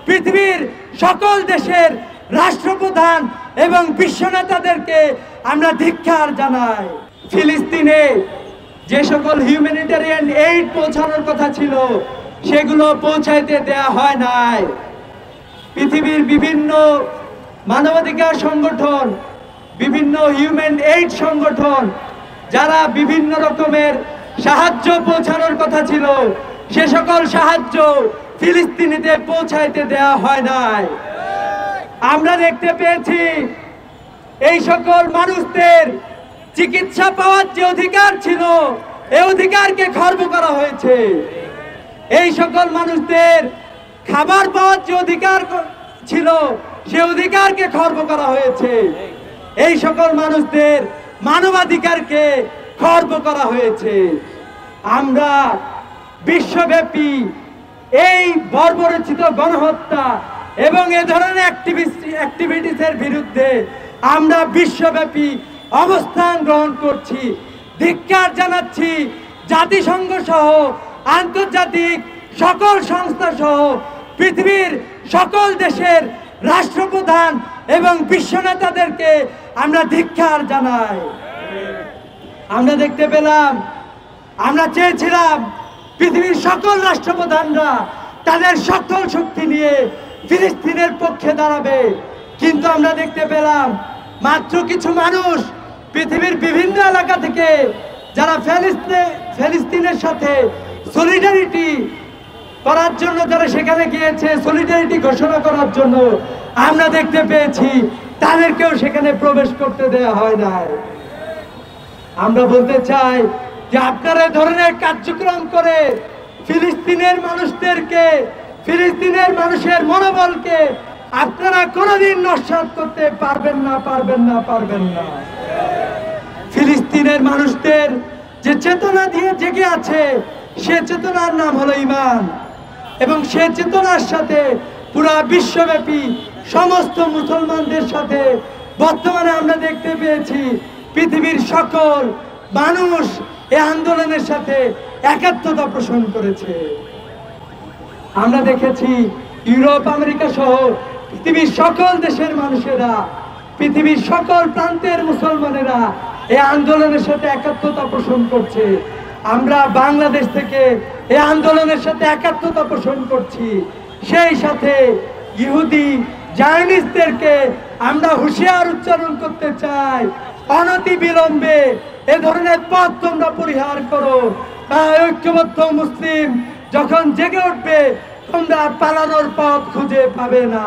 পৃথিবীর সকল দেশের রাষ্ট্রপ্রধান এবং বিশ্ব নেতাদেরকে আমরা ধিক্কার জানাই। ফিলিস্তিনে যে সকল হিউম্যানিটেরিয়ান এইড পৌঁছানোর কথা ছিল সেগুলো পৌঁছাইতে দেয়া হয় নাই। পৃথিবীর বিভিন্ন মানবাধিকার সংগঠন, বিভিন্ন হিউম্যান এইড সংগঠন যারা বিভিন্ন রকমের সাহায্য পৌঁছানোর কথা ছিল সে সকল সাহায্য ফিলিস্তিনিতে পৌঁছাইতে দেয়া হয় নাই। আমরা দেখতে পেয়েছি এই সকল মানুষদের চিকিৎসা পাওয়ার যে অধিকার ছিল এই অধিকারকে খর্ব করা হয়েছে। এই সকল মানুষদের খাবার পাওয়ার যে অধিকার ছিল সে অধিকারকে খর্ব করা হয়েছে। এই সকল মানুষদের মানবাধিকারকে খর্ব করা হয়েছে। আমরা বিশ্বব্যাপী এই বর্বরচিত গণহত্যা এবং এ ধরনের অ্যাক্টিভিটিসের বিরুদ্ধে আমরা বিশ্বব্যাপী অবস্থান গ্রহণ করছি, ধিক্কার জানাচ্ছি। জাতিসংঘ সহ আন্তর্জাতিক সকল সংস্থা সহ পৃথিবীর সকল দেশের রাষ্ট্রপ্রধান এবং বিশ্ব নেতাদেরকে আমরা ধিক্কার জানাই। আমরা দেখতে পেলাম, আমরা চেয়েছিলাম পৃথিবীর সকল রাষ্ট্রপ্রধানরা তাদের সকল শক্তি নিয়ে ফিলিস্তিনের পক্ষে দাঁড়াবে, কিন্তু আমরা দেখতে পেলাম মাত্র কিছু মানুষ পৃথিবীর বিভিন্ন এলাকা থেকে যারা ফিলিস্তিনের সাথে সলিডারিটি করার জন্য যারা সেখানে গিয়েছে, সলিডারিটি ঘোষণা করার জন্য, আমরা দেখতে পেয়েছি তাদেরকেও সেখানে প্রবেশ করতে দেওয়া হয় নাই। আমরা বলতে চাই যে আপনারা এই ধরনের কার্যক্রম করে ফিলিস্তিনের মানুষদেরকে, ফিলিস্তিনের মানুষের মনোবলকে আপনারা কোনোদিন নস্যাৎ করতে পারবেন না, পারবেন না, পারবেন না। ফিলিস্তিনের মানুষদের যে চেতনা দিয়ে জেগে আছে সে চেতনার নাম হলো ঈমান, এবং সে চেতনার সাথে পুরা বিশ্বব্যাপী সমস্ত মুসলমানদের সাথে বর্তমানে আমরা দেখতে পেয়েছি পৃথিবীর সকল মানুষ এই আন্দোলনের সাথে একাত্মতা পোষণ করেছে। আমরা দেখেছি ইউরোপ, আমেরিকা সহ পৃথিবীর সকল দেশের মানুষেরা, পৃথিবীর সকল প্রান্তের মুসলমানেরা এই আন্দোলনের সাথে একাত্মতা পোষণ করছে। আমরা বাংলাদেশ থেকে এই আন্দোলনের সাথে একাত্মতা পোষণ করছি। সেই সাথে ইহুদি জায়নিস্টদেরকে আমরা হুঁশিয়ার উচ্চারণ করতে চাই, অনতি বিলম্বে এ ধরনের পথ তোমরা পরিহার করো। ঐক্যবদ্ধ মুসলিম যখন জেগে উঠবে তোমরা পালানোর পথ খুঁজে পাবে না।